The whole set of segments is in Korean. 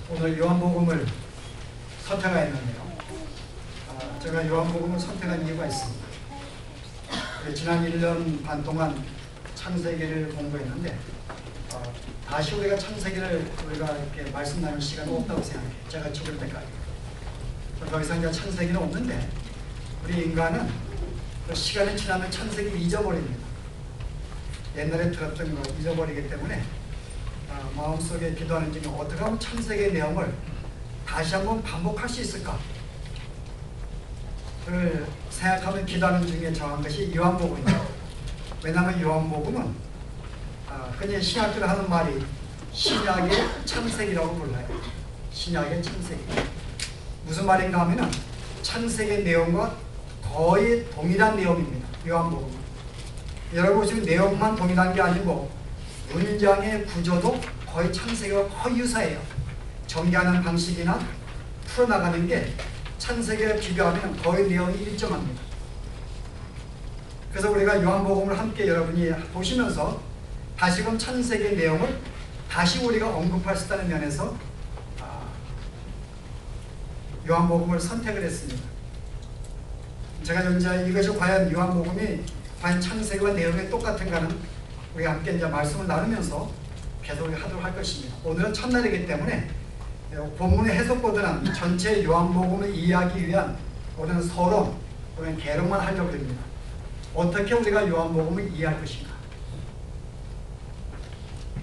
오늘 요한복음을 선택하였는데요. 제가 요한복음을 선택한 이유가 있습니다. 지난 1년 반 동안 창세기를 공부했는데 다시 우리가 창세기를 이렇게 말씀 나눌 시간이 없다고 생각해요. 제가 죽을 때까지. 더 이상 이제 창세기는 없는데 우리 인간은 그 시간이 지나면 창세기를 잊어버립니다. 옛날에 들었던 거 잊어버리기 때문에 마음속에 기도하는 중에 어떻게 하면 창세기의 내용을 다시 한번 반복할 수 있을까? 를 생각하면 기도하는 중에 정한 것이 요한복음이에요. 왜냐하면 요한복음은 그냥 신학교를 하는 말이 신약의 창세기라고 불러요. 신약의 창세기. 무슨 말인가 하면은 창세기의 내용과 거의 동일한 내용입니다. 요한복음은. 여러분 지금 내용만 동일한 게 아니고 문장의 구조도 거의 창세기와 거의 유사해요. 전개하는 방식이나 풀어나가는 게 창세기와 비교하면 거의 내용이 일정합니다. 그래서 우리가 요한복음을 함께 여러분이 보시면서 다시금 창세기의 내용을 다시 우리가 언급할 수 있다는 면에서 요한복음을 선택을 했습니다. 제가 현재 이것이 과연 요한복음이 과연 창세기와 내용이 똑같은가는 우리가 함께 이제 말씀을 나누면서 계속 하도록 할 것입니다. 오늘은 첫날이기 때문에 본문의 해석보다는 전체 요한복음을 이해하기 위한 오늘 서론, 오늘 개론만 하려고 합니다. 어떻게 우리가 요한복음을 이해할 것인가.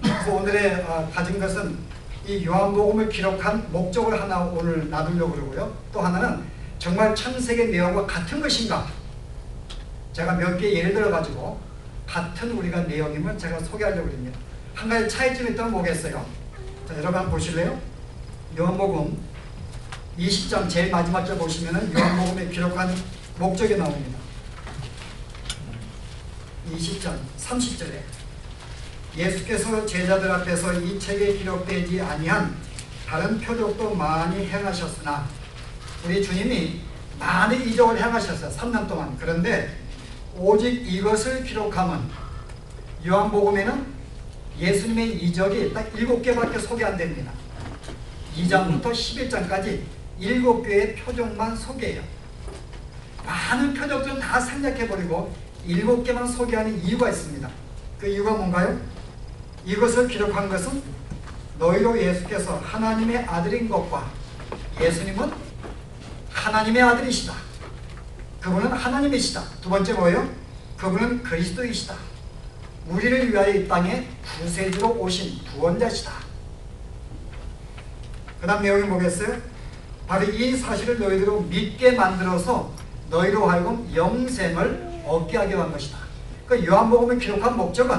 그래서 오늘의 가진 것은 이 요한복음을 기록한 목적을 하나 오늘 나누려고 그러고요. 또 하나는 정말 창세기 내용과 같은 것인가. 제가 몇 개 예를 들어가지고 같은 우리가 내용임을 제가 소개하려고 합니다. 한 가지 차이점이 있다면 뭐겠어요? 자, 여러분 한번 보실래요? 요한복음 20장 제일 마지막 절 보시면은 요한복음에 기록한 목적이 나옵니다. 20장 30절에 예수께서 제자들 앞에서 이 책에 기록되지 아니한 다른 표적도 많이 행하셨으나 우리 주님이 많은 이적을 행하셨어요. 3년 동안. 그런데 오직 이것을 기록하면 요한복음에는 예수님의 이적이 딱 7개밖에 소개 안 됩니다. 2장부터 11장까지 7개의 표적만 소개해요. 많은 표적들은 다 생략해버리고 7개만 소개하는 이유가 있습니다. 그 이유가 뭔가요? 이것을 기록한 것은 너희로 예수께서 하나님의 아들인 것과 예수님은 하나님의 아들이시다. 그분은 하나님이시다. 두 번째 뭐예요? 그분은 그리스도이시다. 우리를 위하여 이 땅에 구세주로 오신 구원자시다. 그 다음 내용이 뭐겠어요? 바로 이 사실을 너희들로 믿게 만들어서 너희로 하여금 영생을 얻게 하기 위한 것이다. 그 요한복음을 기록한 목적은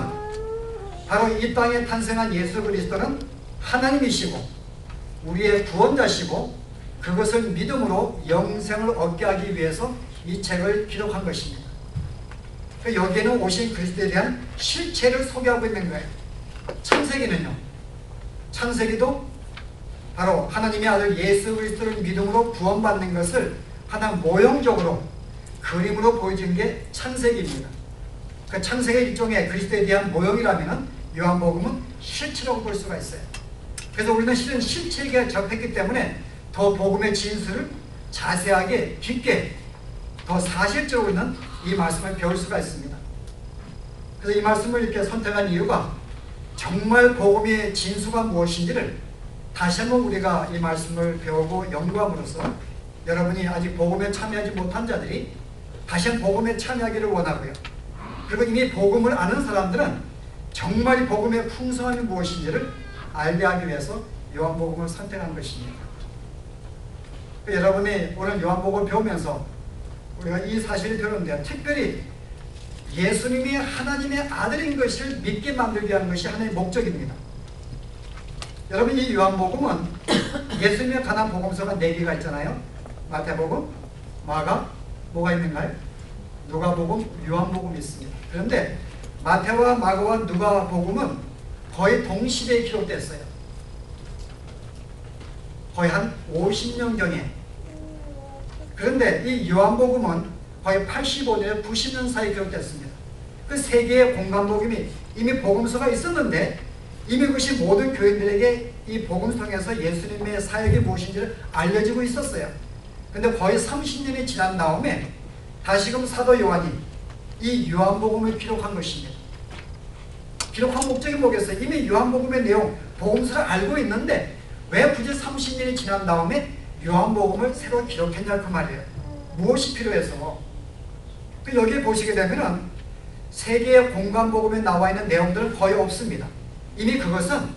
바로 이 땅에 탄생한 예수 그리스도는 하나님이시고 우리의 구원자시고 그것을 믿음으로 영생을 얻게 하기 위해서 이 책을 기록한 것입니다. 여기에는 오신 그리스도에 대한 실체를 소개하고 있는 거예요. 창세기는요. 창세기도 바로 하나님의 아들 예수 그리스도를 믿음으로 구원받는 것을 하나 모형적으로 그림으로 보여준 게 창세기입니다. 그 창세기 일종의 그리스도에 대한 모형이라면 요한복음은 실체라고 볼 수가 있어요. 그래서 우리는 실은 실체에 접했기 때문에 더 복음의 진술을 자세하게 깊게 더 사실적으로는 이 말씀을 배울 수가 있습니다. 그래서 이 말씀을 이렇게 선택한 이유가 정말 복음의 진수가 무엇인지를 다시 한번 우리가 이 말씀을 배우고 연구함으로써 여러분이 아직 복음에 참여하지 못한 자들이 다시 한번 복음에 참여하기를 원하고요. 그리고 이미 복음을 아는 사람들은 정말 이 복음의 풍성함이 무엇인지를 알게 하기 위해서 요한복음을 선택한 것입니다. 여러분이 오늘 요한복음을 배우면서 우리가 이 사실을 배우는데 특별히 예수님이 하나님의 아들인 것을 믿게 만들게 하는 것이 하나의 목적입니다. 여러분 이 요한복음은 예수님에 관한 복음서가 4개가 있잖아요. 마태복음, 마가, 뭐가 있는가요? 누가복음, 요한복음이 있습니다. 그런데 마태와 마가와 누가복음은 거의 동시대에 기록됐어요. 거의 한 50년경에. 그런데 이 요한복음은 거의 85년, 90년 사이에 기록됐습니다. 그 세 개의 공간복음이 이미 복음서가 있었는데 이미 그것이 모든 교인들에게 이 복음을 통해서 예수님의 사역이 무엇인지를 알려지고 있었어요. 근데 거의 30년이 지난 다음에 다시금 사도 요한이 이 요한복음을 기록한 것입니다. 기록한 목적이 뭐겠어요? 이미 요한복음의 내용, 복음서를 알고 있는데 왜 굳이 30년이 지난 다음에 요한복음을 새로 기록했냐 그 말이에요. 무엇이 필요해서? 여기에 보시게 되면은 세계의 공간복음에 나와 있는 내용들은 거의 없습니다. 이미 그것은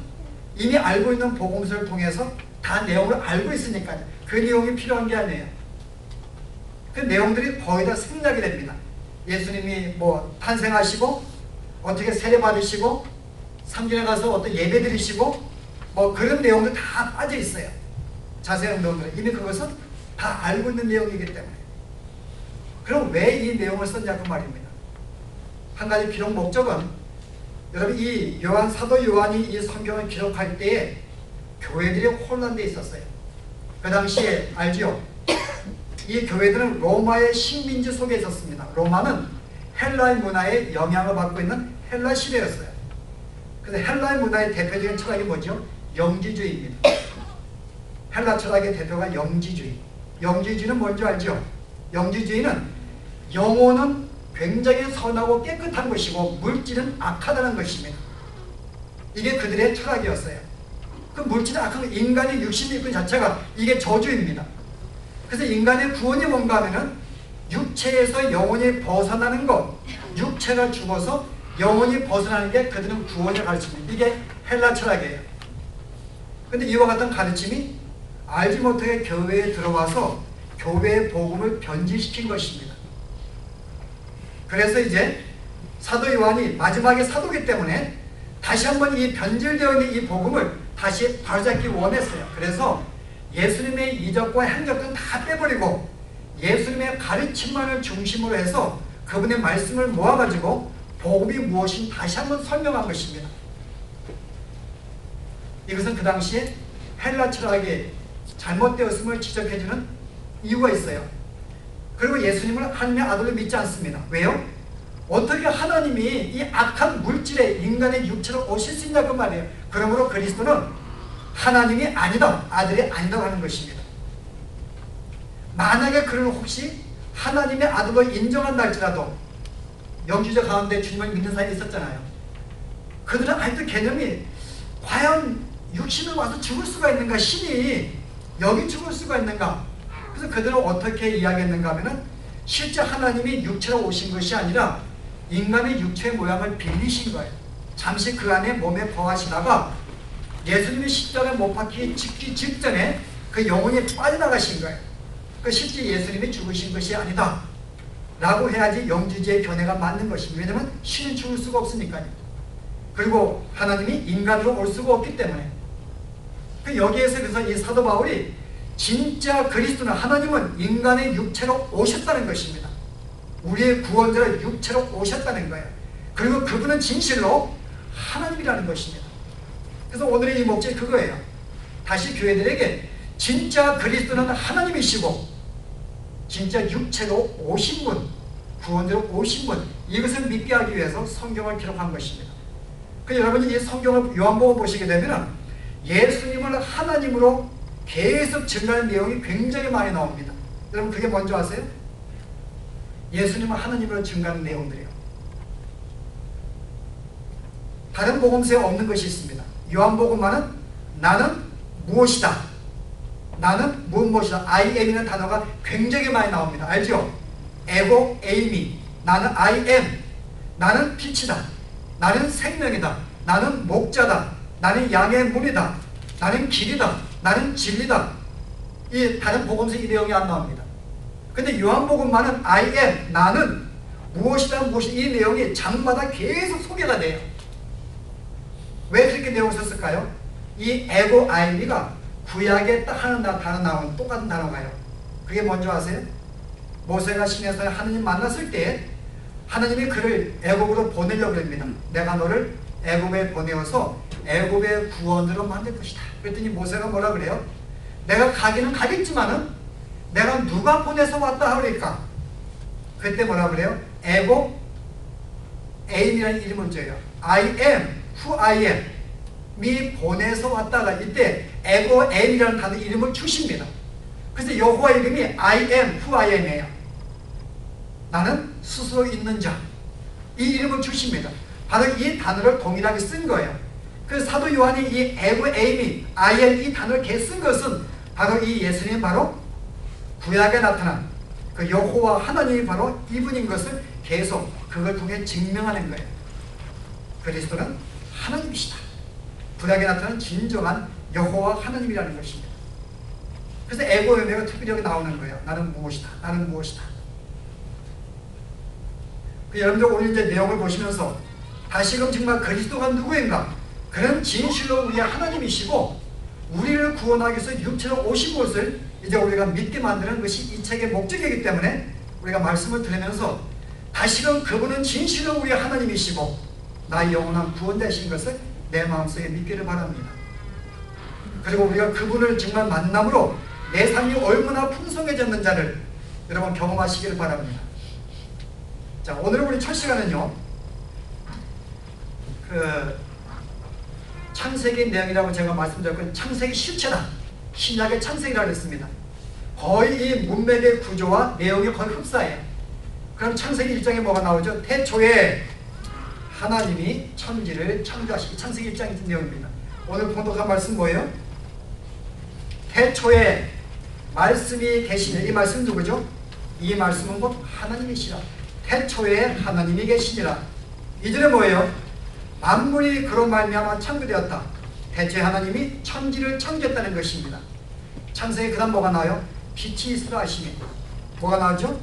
이미 알고 있는 복음서를 통해서 다 내용을 알고 있으니까요. 그 내용이 필요한 게 아니에요. 그 내용들이 거의 다 생략이 됩니다. 예수님이 뭐 탄생하시고 어떻게 세례 받으시고 삼진에 가서 어떤 예배 드리시고 뭐 그런 내용들 다 빠져 있어요. 자세한 내용들 이미 그것은 다 알고 있는 내용이기 때문에. 그럼 왜 이 내용을 썼냐 그 말입니다. 한 가지 기록 목적은 여러분 이 요한 사도 요한이 이 성경을 기록할 때에 교회들이 혼란돼 있었어요. 그 당시에 알죠? 이 교회들은 로마의 식민지 속에 있었습니다. 로마는 헬라의 문화에 영향을 받고 있는 헬라 시대였어요. 그래서 헬라의 문화의 대표적인 철학이 뭐죠? 영지주의입니다. 헬라 철학의 대표가 영지주의. 영지주의는 뭔지 알죠? 영지주의는 영혼은 굉장히 선하고 깨끗한 것이고 물질은 악하다는 것입니다. 이게 그들의 철학이었어요. 그 물질은 악한 인간의 육신이 있는 자체가 이게 저주입니다. 그래서 인간의 구원이 뭔가 하면은 육체에서 영혼이 벗어나는 것, 육체가 죽어서 영혼이 벗어나는 게 그들은 구원을 가르칩니다. 이게 헬라 철학이에요. 근데 이와 같은 가르침이 알지 못하게 교회에 들어와서 교회의 복음을 변질시킨 것입니다. 그래서 이제 사도 요한이 마지막에 사도기 때문에 다시 한번 이 변질되어 있는 이 복음을 다시 바로잡기 원했어요. 그래서 예수님의 이적과 행적들은 다 빼버리고 예수님의 가르침만을 중심으로 해서 그분의 말씀을 모아가지고 복음이 무엇인지 다시 한번 설명한 것입니다. 이것은 그 당시에 헬라 철학이 잘못되었음을 지적해주는 이유가 있어요. 그리고 예수님을 하나님의 아들로 믿지 않습니다. 왜요? 어떻게 하나님이 이 악한 물질에 인간의 육체로 오실 수 있냐 그 말이에요. 그러므로 그리스도는 하나님이 아니다, 아들이 아니다 하는 것입니다. 만약에 그를 혹시 하나님의 아들로 인정한다 할지라도 영주자 가운데 주님을 믿는 사람이 있었잖아요. 그들은 아직도 개념이 과연 육신을 와서 죽을 수가 있는가, 신이 여기 죽을 수가 있는가. 그래서 그들은 어떻게 이야기했는가 하면은 실제 하나님이 육체로 오신 것이 아니라 인간의 육체의 모양을 빌리신 거예요. 잠시 그 안에 몸에 거하시다가 예수님이 십자가에 못 박히 죽기 직전에 그 영혼이 빠져나가신 거예요. 그 실제 예수님이 죽으신 것이 아니다 라고 해야지 영지주의 견해가 맞는 것입니다. 왜냐하면 신은 죽을 수가 없으니까요. 그리고 하나님이 인간으로 올 수가 없기 때문에. 여기에서 그래서 이 사도 바울이 진짜 그리스도는 하나님은 인간의 육체로 오셨다는 것입니다. 우리의 구원자로 육체로 오셨다는 거예요. 그리고 그분은 진실로 하나님이라는 것입니다. 그래서 오늘의 이 목적이 그거예요. 다시 교회들에게 진짜 그리스도는 하나님이시고 진짜 육체로 오신 분, 구원자로 오신 분, 이것을 믿게 하기 위해서 성경을 기록한 것입니다. 여러분이 이 성경을 요한복음 보시게 되면 예수님을 하나님으로 계속 증거하는 내용이 굉장히 많이 나옵니다. 여러분 그게 뭔지 아세요? 예수님을 하나님으로 증거하는 내용들이에요. 다른 복음서에 없는 것이 있습니다. 요한복음만은 나는 무엇이다, 나는 무엇이다, I am이라는 단어가 굉장히 많이 나옵니다. 알죠? 에고 에이미, 나는 I am, 나는 빛이다, 나는 생명이다, 나는 목자다, 나는 양의 문이다, 나는 길이다, 나는 진리다. 이 다른 복음서 이 내용이 안 나옵니다. 근데 요한복음만은 I am, 나는 무엇이다 무엇이다, 이 내용이 장마다 계속 소개가 돼요. 왜 그렇게 내용을 썼을까요? 이 에고 아이비가 구약에 딱 하나 단어 나오는 똑같은 단어가요. 그게 뭔지 아세요? 모세가 시내에서 하나님 만났을 때 하나님이 그를 애굽으로 보내려고 합니다. 내가 너를 애굽에 보내어서 애굽의 구원으로 만들 것이다. 그랬더니 모세가 뭐라 그래요? 내가 가기는 가겠지만은 내가 누가 보내서 왔다 하니까 그때 뭐라 그래요? 에고 에임이라는 이름을 줘요. I am who I am. 보내서 왔다가 이때 에고엠이라는 단어 이름을 주십니다. 그래서 여호와 이름이 I am who I am이에요. 나는 스스로 있는 자. 이 이름을 주십니다. 바로 이 단어를 동일하게 쓴 거예요. 그래서 사도 요한이 이 에고엠이 I am 이 단어를 계속 쓴 것은 바로 이 예수님이 바로 구약에 나타난 그 여호와 하나님이 바로 이분인 것을 계속 그걸 통해 증명하는 거예요. 그리스도는 하나님이시다. 구약에 나타난 진정한 여호와 하나님이라는 것입니다. 그래서 에고엠가 특별히 여기 나오는 거예요. 나는 무엇이다. 나는 무엇이다. 여러분들 오늘 이제 내용을 보시면서 다시금 정말 그리스도가 누구인가? 그런 진실로 우리의 하나님이시고 우리를 구원하기 위해서 육체로 오신 것을 이제 우리가 믿게 만드는 것이 이 책의 목적이기 때문에 우리가 말씀을 들으면서 다시금 그분은 진실로 우리의 하나님이시고 나의 영원한 구원되신 것을 내 마음속에 믿기를 바랍니다. 그리고 우리가 그분을 정말 만남으로 내 삶이 얼마나 풍성해졌는 자를 여러분 경험하시기를 바랍니다. 자, 오늘 우리 첫 시간은요, 창세기 내용이라고 제가 말씀드렸고, 창세기 실체다. 신약의 창세기라고 했습니다. 거의 이 문맥의 구조와 내용이 거의 흡사해요. 그럼 창세기 1장에 뭐가 나오죠? 태초에 하나님이 천지를 창조하시기. 창세기 1장 내용입니다. 오늘 본독한 말씀 뭐예요? 태초에 말씀이 계시니. 이 말씀 누구죠? 이 말씀은 곧 하나님이시라. 태초에 하나님이 계시니라. 이절에 뭐예요? 만물이 그로 말미암아 창조되었다. 태초에 하나님이 천지를 창조했다는 것입니다. 창세기 그 다음 뭐가 나와요? 빛이 있으라 하시니. 뭐가 나오죠?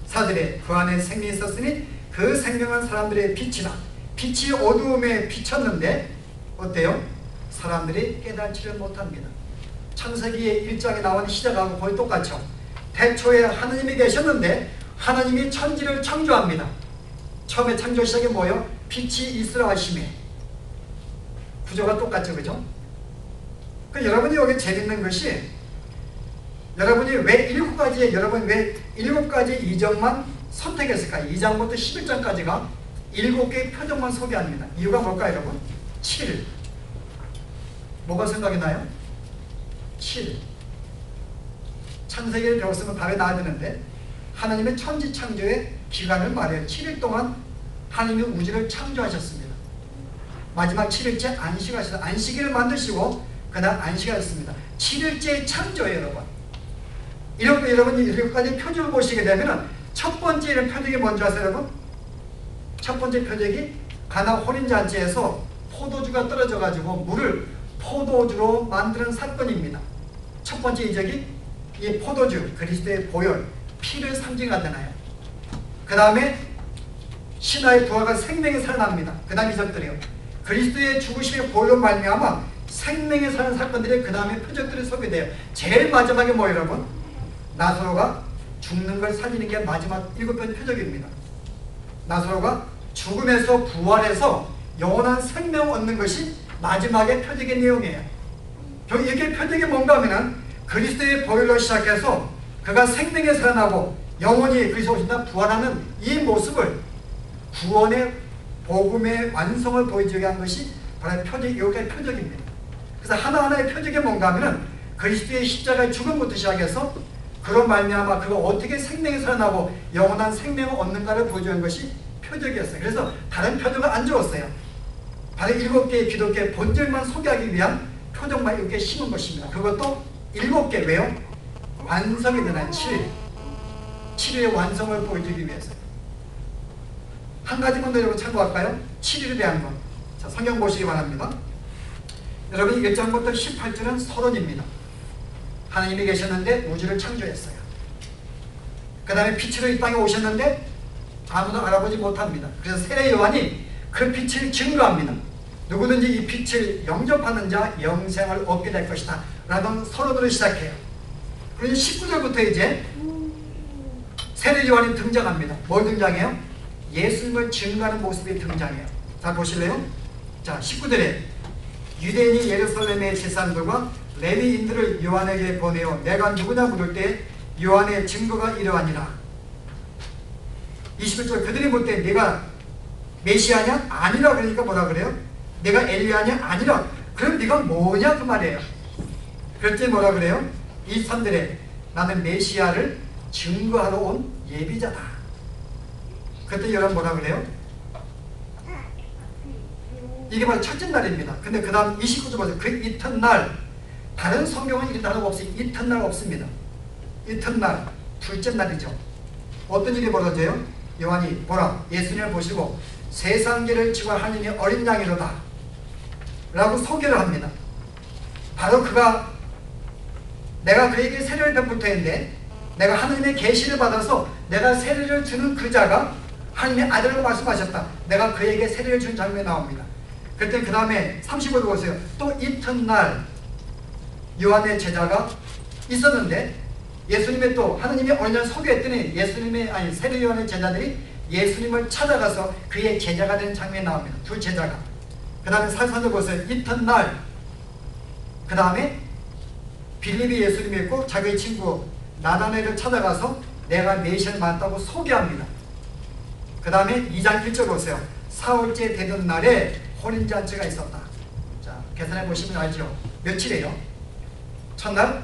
4절에 그 안에 생명이 있었으니 그 생명은 사람들의 빛이라. 빛이 어두움에 비쳤는데 어때요? 사람들이 깨닫지를 못합니다. 창세기 1장에 나온 시작하고 거의 똑같죠. 태초에 하나님이 계셨는데 하나님이 천지를 창조합니다. 처음에 창조 시작이 뭐예요? 빛이 있으라 하시며. 구조가 똑같죠, 그죠? 여러분이 여기 재밌는 것이 여러분이 왜 7가지의 여러분 왜 7가지 이정만 선택했을까요? 2장부터 11장까지가 7개의 표정만 소개합니다. 이유가 뭘까요, 여러분? 7. 뭐가 생각이 나요? 7. 창세기를 배웠으면 답이 나와야 되는데 하나님의 천지 창조의 기간을 말해요. 7일 동안 하나님이 우주를 창조하셨습니다. 마지막 7일째 안식하셔서 안식일을 만드시고 그날 안식하셨습니다. 7일째 창조예요, 여러분. 이렇게 여러분이 7가지 표적을 보시게 되면 첫 번째 이런 표적이 뭔지 아세요, 여러분? 첫 번째 표적이 가나 혼인잔치에서 포도주가 떨어져가지고 물을 포도주로 만드는 사건입니다. 첫 번째 이적이 이 포도주, 그리스도의 보혈, 피를 상징하잖아요. 그 다음에 신하의 부하가 생명에 살아납니다. 그 다음 이적들이요. 그리스도의 죽으심의 보혈로 말미암아 생명에 사는 사건들이 그 다음에 표적들이 소개돼요. 제일 마지막에 뭐예요, 여러분? 나사로가 죽는 걸 살리는 게 마지막 7번째 표적입니다. 나사로가 죽음에서 부활해서 영원한 생명을 얻는 것이 마지막의 표적의 내용이에요. 이게 표적이 뭔가 하면 그리스도의 보혈로 시작해서 그가 생명에 살아나고 영원히 그리스도 오신다 부활하는 이 모습을 구원의 복음의 완성을 보여주게 한 것이 바로 표적, 여기가 표적입니다. 그래서 하나하나의 표적이 뭔가 하면 그리스도의 십자가의 죽음부터 시작해서 그런 말미암아 그가 어떻게 생명에 살아나고 영원한 생명을 얻는가를 보여주는 것이 표적이었어요. 그래서 다른 표적은 안 주었어요. 바로 7개의 기독교의 본질만 소개하기 위한 표적만 이렇게 심은 것입니다. 그것도 7개 왜요? 완성이 되는 7일. 7일의 완성을 보여주기 위해서. 한 가지만 더 여러분 참고할까요? 7일에 대한 것. 자, 성경 보시기 바랍니다. 여러분 1장부터 18절은 서론입니다. 하나님이 계셨는데 우주를 창조했어요. 그 다음에 빛으로 이 땅에 오셨는데 아무도 알아보지 못합니다. 그래서 세례 요한이 그 빛을 증거합니다. 누구든지 이 빛을 영접하는 자 영생을 얻게 될 것이다 라는 서론으로 시작해요. 그리고 19절부터 이제 세례 요한이 등장합니다. 뭘 등장해요? 예수님을 증거하는 모습이 등장해요. 자, 보실래요? 자, 19절에 유대인이 예루살렘의 제사장들과 레위인들을 요한에게 보내어 내가 누구냐 물을 때 요한의 증거가 이러하니라. 21절 그들이 볼 때 네가 메시아냐? 아니라 그러니까 뭐라 그래요? 내가 엘리야냐? 아니라. 그럼 네가 뭐냐 그 말이에요. 그랬더니 뭐라 그래요? 이 사람들의 나는 메시아를 증거하러 온 예비자다. 그때 여러분 뭐라 그래요? 이게 바로 첫째 날입니다. 근데 그 다음 29절 보세요. 그 이튿날, 다른 성경은 이 단어가 없어요. 이튿날 없습니다. 이튿날, 둘째 날이죠. 어떤 일이 벌어져요? 요한이 보라, 예수님을 보시고 세상죄를 지고 하나님의 어린 양이로다 라고 소개를 합니다. 바로 그가 내가 그에게 세례를 베풀 터인데 내가 하나님의 계시를 받아서 내가 세례를 주는 그 자가 하나님의 아들로 말씀하셨다. 내가 그에게 세례를 준 장면이 나옵니다. 그때 그 다음에 35절 보세요. 또 이튿날 요한의 제자가 있었는데 예수님의 또 하나님의 어린 양을 소개했더니 세례 요한의 제자들이 예수님을 찾아가서 그의 제자가 되는 장면이 나옵니다. 두 제자가. 그 다음에 44절 보세요. 이튿날 그 다음에 빌립이 예수님이 있고 자기의 친구 나다나엘을 찾아가서 내가 메시아를 만났다고 소개합니다. 그 다음에 2장 1절 보세요. 사흘째 되던 날에 혼인잔치가 있었다. 자, 계산해 보시면 알죠. 며칠이에요? 첫날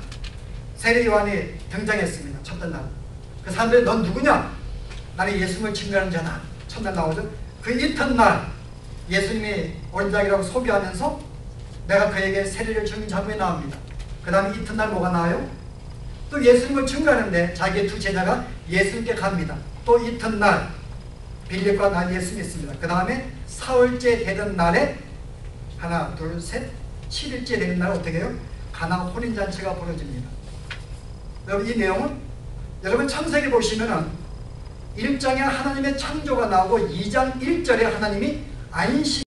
세례 요한이 등장했습니다. 첫날 날. 그 사람들이 넌 누구냐? 나는 예수님을 증거하는 자다. 첫날 나오죠. 그 이튿날 예수님이 어린 양이라고 소개하면서 내가 그에게 세례를 주는 장면이 나옵니다. 그 다음에 이튿날 뭐가 나와요? 또 예수님을 증거하는데 자기의 두 제자가 예수님께 갑니다. 또 이튿날 빌립과 난 예수님이 있습니다. 그 다음에 사흘째 되던 날에 하나 둘 셋 7일째 되는 날 어떻게 해요? 가나 혼인잔치가 벌어집니다. 여러분 이 내용은 여러분 창세기 보시면은 1장에 하나님의 창조가 나오고 2장 1절에 하나님이 안식